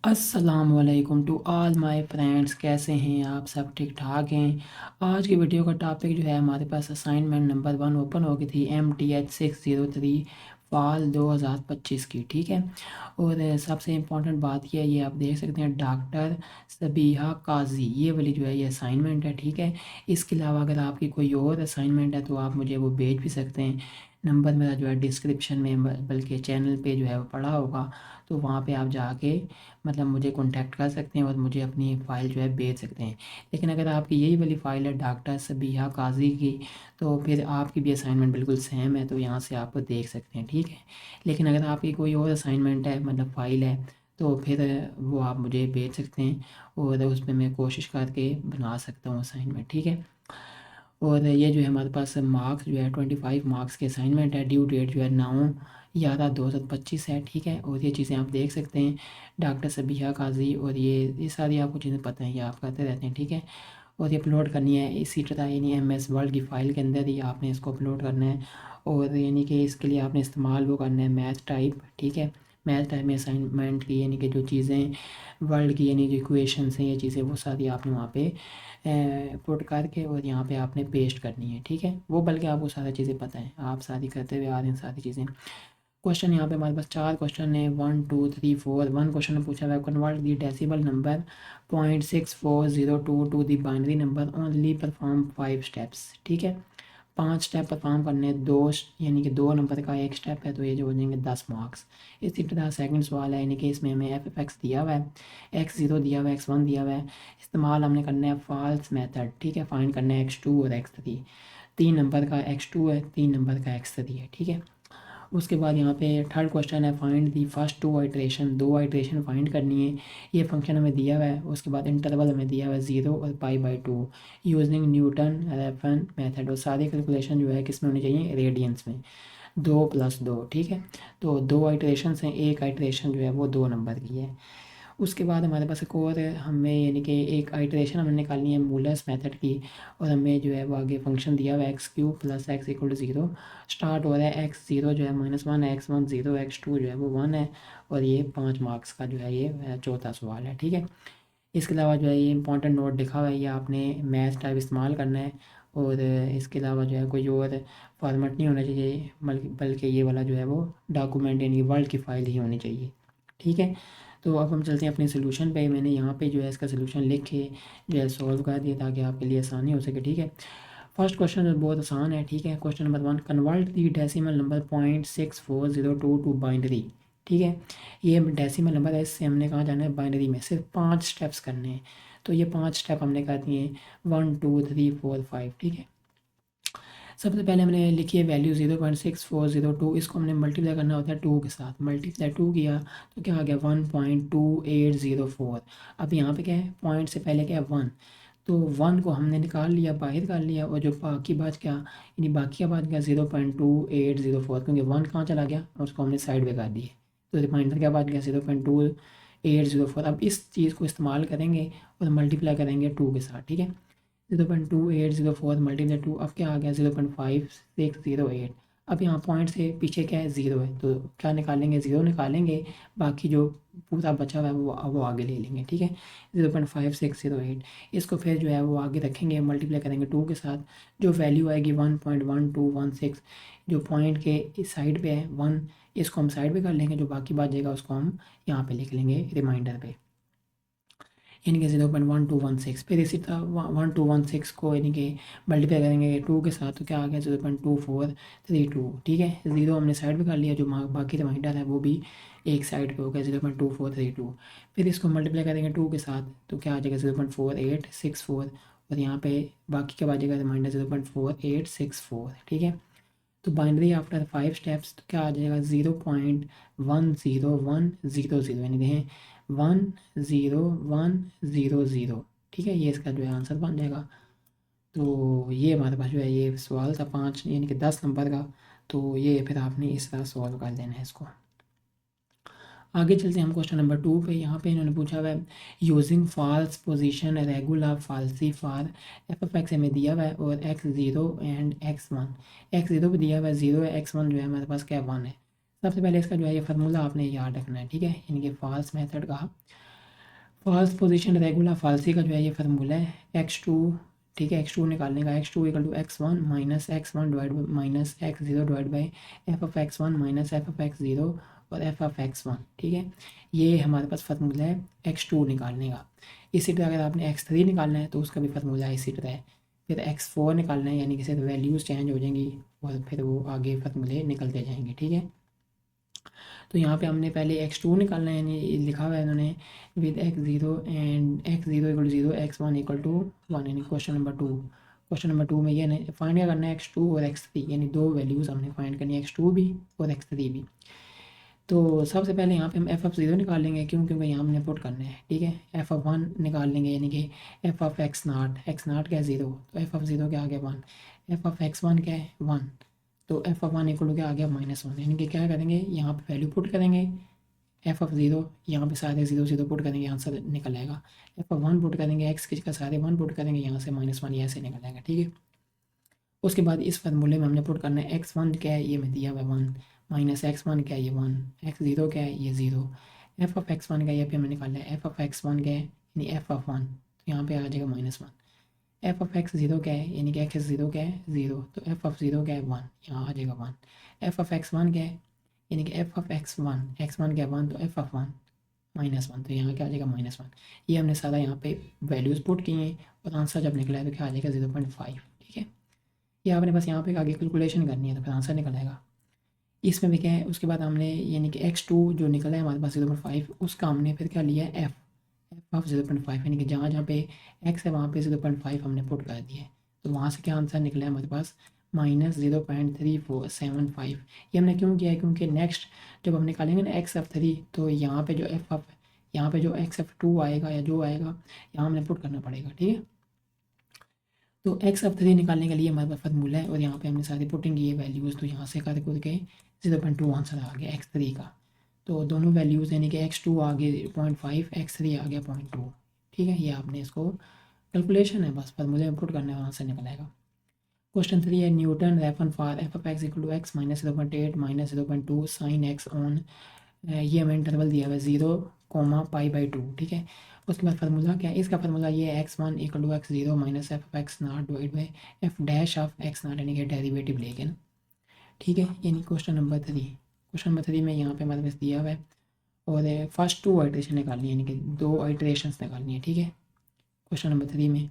अस्सलामुअलैकुम to all my friends. कैसे हैं आप सब? ठीक ठाक हैं। आज की वीडियो का टॉपिक जो है, हमारे पास असाइनमेंट नंबर 1 ओपन हो गई थी MTH 603 फाल 2025 की। ठीक है। और सबसे इम्पोर्टेंट बात यह है, ये आप देख सकते हैं डॉक्टर सबीहा काजी, ये वाली जो है ये असाइनमेंट है। ठीक है। इसके अलावा अगर आपकी कोई और असाइनमेंट है तो आप मुझे वो भेज भी सकते हैं। नंबर मेरा जो है डिस्क्रिप्शन में, बल्कि चैनल पे जो है वो पड़ा होगा, तो वहाँ पे आप जाके मतलब मुझे कांटेक्ट कर सकते हैं और मुझे अपनी फ़ाइल जो है भेज सकते हैं। लेकिन अगर आपकी यही वाली फ़ाइल है डॉक्टर सबीहा काजी की, तो फिर आपकी भी असाइनमेंट बिल्कुल सेम है, तो यहाँ से आप देख सकते हैं। ठीक है। लेकिन अगर आपकी कोई और असाइनमेंट है, मतलब फ़ाइल है, तो फिर वो आप मुझे भेज सकते हैं और उस पर मैं कोशिश करके बना सकता हूँ असाइनमेंट। ठीक है। और ये जो है हमारे पास मार्क्स जो है 25 मार्क्स के असाइनमेंट है। ड्यू डेट जो है 9/11/2025 है। ठीक है। और ये चीज़ें आप देख सकते हैं डॉक्टर सबीहा काजी, और ये सारी आपको चीज़ें पता हैं, ये आप करते रहते हैं। ठीक है। और ये अपलोड करनी है इसी तरह, यानी MS वर्ड की फ़ाइल के अंदर ही आपने इसको अपलोड करना है। और यानी कि इसके लिए आपने इस्तेमाल वो करना है मैथ टाइप। ठीक है। मैथ टाइप में असाइनमेंट की यानी कि जो चीज़ें वर्ल्ड की यानी जो इक्वेशंस हैं, ये चीज़ें वो सारी आपने वहाँ पे पुट करके और यहाँ पे आपने पेस्ट करनी है। ठीक है। वो बल्कि आपको सारी चीज़ें पता है, आप सारी करते हुए आ रहे हैं सारी चीज़ें। क्वेश्चन यहाँ पे हमारे पास 4 क्वेश्चन है, 1 2 3 4। 1 क्वेश्चन में पूछा हुआ है convert the decimal number 0.6402 to the binary number only perform 5 steps. ठीक है। 5 स्टेप परफॉर्म करने, यानी कि 2 नंबर का एक स्टेप है, तो ये जो हो जाएंगे 10 मार्क्स। इसी तरह सेकंड सवाल है, यानी कि इसमें हमें FX दिया हुआ है, X0 दिया हुआ है, X1 दिया हुआ है। इस्तेमाल हमने करना है फॉल्स मेथड। ठीक है। फाइंड करना है X2 और X3। 3 नंबर का X2 है, 3 नंबर का X3 है। ठीक है। उसके बाद यहाँ पे थर्ड क्वेश्चन है find the first 2 iteration. 2 iteration find करनी है। ये फंक्शन हमें दिया हुआ है। उसके बाद इंटरवल हमें दिया हुआ है 0 और π/2 यूजिंग न्यूटन रेफरन मेथड। और सारी कैलकुलेशन जो है किस में होनी चाहिए? रेडियंस में। 2 + 2। ठीक है। तो 2 आइट्रेशन हैं, एक आइट्रेशन जो है वो 2 नंबर की है। उसके बाद हमारे पास एक और है, हमें यानी कि एक आइट्रेशन हमें निकालनी है मूलर्स मेथड की। और हमें जो है वो आगे फंक्शन दिया हुआ है x³ + x = 0। स्टार्ट हो रहा है x0 जो है -1 है, x1 0, x2 जो है वो 1 है। और ये 5 मार्क्स का जो है ये चौथा सवाल है। ठीक है। इसके अलावा जो है ये इंपॉर्टेंट नोट लिखा हुआ है, ये आपने मैथ टाइप इस्तेमाल करना है। और इसके अलावा जो है कोई और फॉर्मेट नहीं होना चाहिए, बल्कि ये वाला जो है वो डॉक्यूमेंट यानी वर्ल्ड की फ़ाइल ही होनी चाहिए। ठीक है। तो अब हम चलते हैं अपने सोल्यूशन पे। मैंने यहाँ पे जो है इसका सोल्यूशन लिख के जो है सॉल्व कर दिया ताकि आपके लिए आसानी हो सके। ठीक है। फर्स्ट क्वेश्चन बहुत आसान है। ठीक है। Question number 1, convert the decimal number 0.6402 to binary. ठीक है। ये डेसिमल नंबर है, इससे हमने कहाँ जाना है? बाइनरी में। सिर्फ 5 स्टेप्स करने हैं, तो ये 5 स्टेप हमने कर दिए हैं, 1 2 3 4 5। ठीक है। सबसे पहले हमने लिखी है वैल्यू 0.6402, इसको हमने मल्टीप्लाई करना होता है 2 के साथ। मल्टीप्लाई 2 किया तो क्या आ गया? 1.2804। अब यहाँ पे क्या है? पॉइंट से पहले क्या है? 1। तो 1 को हमने निकाल लिया, बाहर कर लिया, और जो बाकी बच गया, यानी बाकी का बच गया 0.2804, क्योंकि 1 कहाँ चला गया और उसको हमने साइड पे कर दिए। तो रिमाइंडर क्या बच गया? 0.2804। अब इस चीज़ को इस्तेमाल करेंगे और मल्टीप्लाई करेंगे 2 के साथ। ठीक है। 0.2804 मल्टीप्लाई 2, अब क्या आ गया? 0.5608। अब यहाँ पॉइंट से पीछे क्या है? 0 है, तो क्या निकालेंगे? 0 निकालेंगे, बाकी जो पूरा बचा हुआ है वो आगे ले लेंगे। ठीक है। 0.5608, इसको फिर जो है वो आगे रखेंगे, मल्टीप्लाई करेंगे 2 के साथ। जो वैल्यू आएगी 1.1216, जो पॉइंट के इस साइड पे है 1, इसको हम साइड पे कर लेंगे, जो बाकी बचेगा उसको हम यहाँ पे लिख लेंगे रिमाइंडर पे, यानी कि 0.1216। फिर इसी तरह 1216 को यानी कि मल्टीप्लाई करेंगे 2 के साथ, तो क्या आ गया? 0.2432। ठीक है। 0 हमने साइड पे कर लिया, जो बाकी रिमाइंडर है वो भी एक साइड पे हो गया, 0.2432। फिर इसको मल्टीप्लाई करेंगे 2 के साथ, तो क्या आ जाएगा? 0.4864। और यहाँ पे बाकी का बचेगा रिमाइंडर 0.4864। ठीक है। तो बाइनरी आफ्टर 5 स्टेप्स, तो क्या आ जाएगा? 0.10100, यानी देखें 10100। ठीक है। ये इसका जो है आंसर बन जाएगा। तो ये हमारे पास जो है ये सवाल था 5 यानी कि 10 नंबर का। तो ये फिर आपने इस तरह सॉल्व कर देना है इसको। आगे चलते हैं हम क्वेश्चन नंबर 2 पे। यहाँ पे इन्होंने पूछा हुआ है using false position regular falsi for f(x) हमें दिया हुआ है, और x0 एंड x1। x0 भी दिया हुआ है 0 है, x1 जो है हमारे पास क्या 1 है। सबसे पहले इसका जो है ये फार्मूला आपने याद रखना है। ठीक है। यानी कि फॉल्स मेथड का फर्स्ट पोजीशन रेगुलर फालसी का जो है ये फार्मूला है x2, ठीक है। x2 निकालने का x2 equal to x1 minus x1 divide by minus x0 divide by f of x1 minus f of x0 और एफ ऑफ x1, ठीक है। ये हमारे पास फार्मूला है x2 निकालने का। इसी तरह अगर आपने x3 निकालना है तो उसका भी फार्मूला इसी तरह है। फिर x4 निकालना है, यानी कि सिर्फ वैल्यूज़ चेंज हो जाएंगी और फिर वो आगे फार्मूले निकलते जाएंगे, ठीक है। तो यहाँ पे हमने पहले x2 निकालना है, यानी लिखा हुआ है इन्होंने with x0 and x0 equal to 0 x1 equal to 1, यानी क्वेश्चन नंबर 2। क्वेश्चन नंबर 2 में ये फाइंड क्या करना है x2 और x3, यानी दो वैल्यूज़ हमने फाइंड करनी है x2 भी और x3 भी। तो सबसे पहले यहाँ पे हम एफ ऑफ ज़ीरो निकाल लेंगे, क्यों, क्योंकि यहाँ हमने पुट करना है, ठीक है। एफ ऑफ 1 निकाल लेंगे, यानी कि एफ ऑफ एक्स नाट क्या है 0, तो एफ ऑफ 0 क्या आ गया 1। एफ ऑफ x1 क्या है 1, तो एफ ऑफ 1 इक्वल टू क्या आ गया -1, यानी कि क्या करेंगे यहाँ पे वैल्यू पुट करेंगे एफ ऑफ 0, यहाँ पे सारे 0 पुट करेंगे, आंसर निकल आएगा। एफ ऑफ 1 पुट करेंगे, एक्स की जगह सारे 1 पुट करेंगे, यहाँ से -1 ये ऐसे निकल आएगा, ठीक है। उसके बाद इस फार्मूले में हमने पुट करना है x1 क्या है, ये में दिया हुआ 1, माइनस x1 क्या है ये 1, x0 क्या है ये 0, एफ ऑफ x1 का ये पे हमें निकालना है, एफ ऑफ x1 क्या है यानी एफ ऑफ 1, तो यहाँ पे आ जाएगा -1। एफ ऑफ x0 क्या है, यानी कि x0 क्या है 0, तो एफ ऑफ 0 क्या है 1, यहाँ आ जाएगा 1। एफ ऑफ x1 क्या है, यानी कि एफ ऑफ x1 क्या है 1, तो एफ ऑफ 1 -1, तो यहाँ क्या आ जाएगा -1। ये हमने सारा यहाँ पे वैल्यूज़ पुट किए हैं और आंसर जब निकला है तो क्या आ जाएगा 0.5, ठीक है। ये आपने बस यहाँ पे आगे कैलकुलेशन करनी है तो फिर आंसर निकल आएगा। इसमें भी क्या है, उसके बाद हमने यानी कि x2 जो निकला है हमारे पास 0.5, उसका हमने फिर क्या लिया है एफ ऑफ 0.5, यानी कि जहाँ जहाँ पे x है वहाँ पे 0.5 हमने पुट कर दिया है। तो वहाँ से क्या आंसर निकला है हमारे पास -0.3475। ये हमने क्यों किया है, क्योंकि नेक्स्ट जब हम निकालेंगे ना x ऑफ 3, तो यहाँ पे जो x ऑफ 2 आएगा या जो आएगा यहाँ हमने पुट करना पड़ेगा, ठीक है। तो एक्स ऑफ 3 निकालने के लिए हमारे पास फार्मूला है और यहाँ पे हमने सारी पुटिंग की है वैल्यूज़, तो यहाँ से कर के 0.2 आंसर आ गया x3 का। तो दोनों वैल्यूज़ यानी कि x2 आ गए 0.5, x3 आ गया 0.2, ठीक है। ये आपने इसको कैलकुलेशन है, बस फार्मूले में पुट करने वहाँ से निकल आएगा। क्वेश्चन 3 है Newton Raphson for F of X equal to X minus 0.8 minus 0.2 sine X on, ये हमें इंटरवल दिया हुआ है 0, π/2, ठीक है। उसके बाद फार्मूला क्या है, इसका फार्मूला ये है x1 equal to x0 minus f of x not divide by f dash of x not, यानी कि डेरिवेटिव लेके ना, ठीक है। यानी क्वेश्चन नंबर 3 में यहाँ पे हमारे पास दिया हुआ है और फर्स्ट 2 आइट्रेशन निकालनी है, यानी कि 2 आइट्रेशंस निकालनी है, ठीक है, क्वेश्चन नंबर 3 में।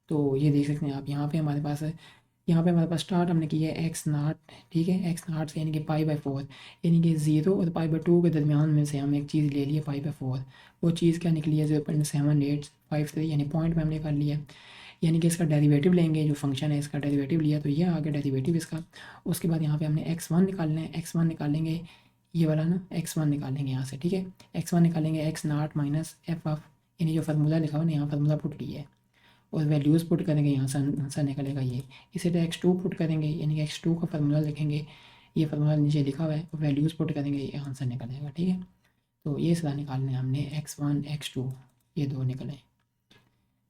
तो ये देख सकते हैं आप, यहाँ पे हमारे पास स्टार्ट हमने किया है एक्स नाट, ठीक है, एक्स नाट से यानी कि π/4, यानी कि 0 और π/2 के दरमियान में से हम एक चीज़ ले लिए π/4, वो चीज़ क्या निकली है 0.7853, यानी पॉइंट में हमने कर लिया। यानी कि इसका डेरिवेटिव लेंगे, जो फंक्शन है इसका डेरिवेटिव लिया तो ये आ गया डेरिवेटिव इसका। उसके बाद यहाँ पे हमने x1 निकालना है, x1 निकालेंगे ये वाला ना, x1 निकालेंगे यहाँ से, ठीक है। x1 निकालेंगे x not minus f of, यानी जो फार्मूला लिखा हुआ ना यहाँ फार्मूला पुट किया है और वैल्यूज़ पुट करेंगे, यहाँ से आंसर निकलेगा ये। इसी तरह x2 पुट करेंगे, यानी कि x2 का फार्मूला लिखेंगे, ये फार्मूला नीचे लिखा हुआ है और वैल्यूज़ पुट करेंगे, ये आंसर निकलेगा, ठीक है। तो ये सारा निकालना है हमने x1 x2 ये दो निकले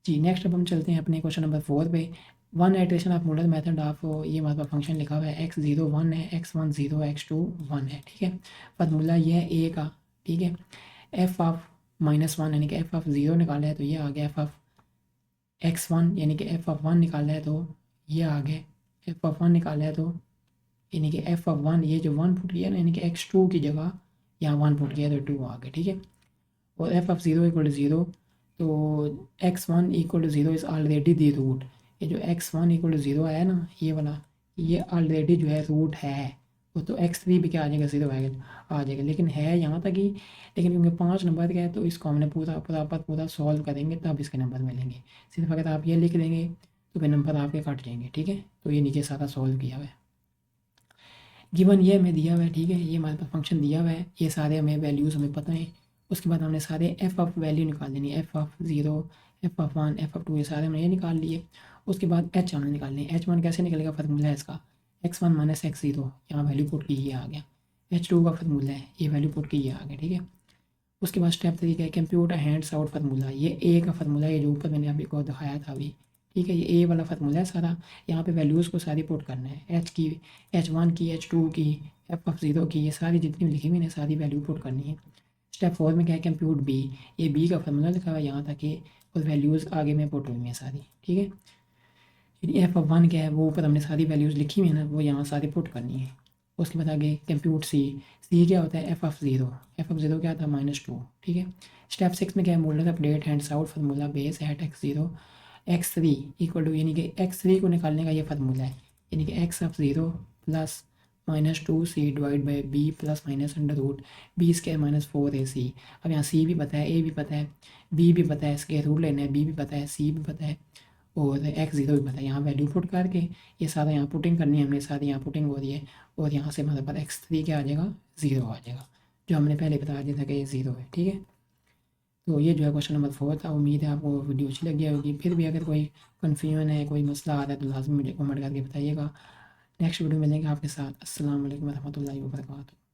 जी। नेक्स्ट अब हम चलते हैं अपने क्वेश्चन नंबर 4 पे। 1 iteration of model method of, ये हमारे पास फंक्शन लिखा हुआ है x0 1 है, x1 0, x2 1 है, ठीक है। फार्मूला ये है a का, ठीक है। एफ ऑफ -1 यानी कि एफ ऑफ 0 निकाला है तो ये आ गया एफ ऑफ x1, यानी कि एफ ऑफ 1 निकाला है तो ये आ गया एफ ऑफ 1 निकाला है तो यानी कि एफ ऑफ 1, ये जो 1 पुट किया ना, यानी कि x2 की जगह यहाँ 1 पुट किया तो 2 आ गया, ठीक है। और एफ ऑफ 0 इक्वल टू 0, तो x1 equal to 0 is already the root, ये जो x1 इक्वल टू 0 आया ना ये वाला, ये ऑलरेडी जो है रूट है, वो तो x3 भी क्या आ जाएगा 0 आ जाएगा, लेकिन है यहाँ तक ही। लेकिन क्योंकि 5 नंबर का है तो इसको हमने पूरा सॉल्व करेंगे तब इसके नंबर मिलेंगे। सिर्फ अगर आप ये लिख देंगे तो फिर नंबर आपके कट जाएंगे, ठीक है। तो ये नीचे सारा सॉल्व किया हुआ है, गिवन ये हमें दिया हुआ है, ठीक है। ये हमारे पास फंक्शन दिया हुआ है, ये सारे हमें वैल्यूज़ हमें पता है। उसके बाद हमने सारे एफ ऑफ वैल्यू निकाल देनी है, F of 0, F of 1, F of 2, ये सारे हमने ये निकाल लिए। उसके बाद एच हमने निकालनी है, H1 कैसे निकलेगा, फार्मूला है इसका x1 माइनस x0, यहाँ वैल्यू पुट की ये आ गया। H2 का फार्मूला है, ये वैल्यू पुट की ये आ गया, ठीक है। उसके बाद स्टेप 3 का है कंप्यूटर हैंड्स आउट फार्मूला, ये ए का फार्मूला है, ये जो ऊपर मैंने अभी को दिखाया था अभी, ठीक है। ये ए वाला फार्मूला है सारा, यहाँ पे वैल्यूज़ को सारी पुट करना है, एच की, H1 की, H2 की, एफ ऑफ 0 की, ये सारी जितनी लिखी हुई है सारी वैल्यू पुट करनी है। स्टेप 4 में क्या है, कंप्यूट बी, ये बी का फार्मूला लिखा हुआ है यहाँ तक कि और वैल्यूज़ आगे में पुट हुई हैं सारी, ठीक है। एफ ऑफ 1 क्या है, वो ऊपर हमने सारी वैल्यूज़ लिखी हुई है ना, वो यहाँ सारी पुट करनी है। उसके बाद आगे कंप्यूट सी, सी क्या होता है, एफ ऑफ ज़ीरो क्या था, -2, ठीक है। स्टेप 6 में क्या है, Muller update hands out formula base at x0 x3 equal to, यानी कि x3 को निकालने का ये फार्मूला है, यानी कि x of 0 plus -2c divide by b plus minus under root b square -4ac। अब यहाँ सी भी पता है, ए भी पता है, बी भी पता है, स्क्वायर रूट लेना है, बी भी पता है, सी भी पता है और x0 भी पता है। यहाँ वैल्यू पुट करके ये सारा यहाँ पुटिंग करनी है हमने, सारी यहाँ पुटिंग हो रही है और यहाँ से हमारे पास x3 क्या आ जाएगा, 0 आ जाएगा, जो हमने पहले बता दिया था कि ये 0 है, ठीक है। तो ये जो है क्वेश्चन नंबर 4 था। उम्मीद है आपको वीडियो अच्छी लगी होगी। फिर भी अगर कोई कन्फ्यूजन है, कोई मसला आ रहा है तो लाजमी मुझे कमेंट करके बताइएगा। नेक्स्ट वीडियो मिलेंगे आपके साथ। अस्सलाम वालेकुम रहमतुल्लाहि व बरकातहू।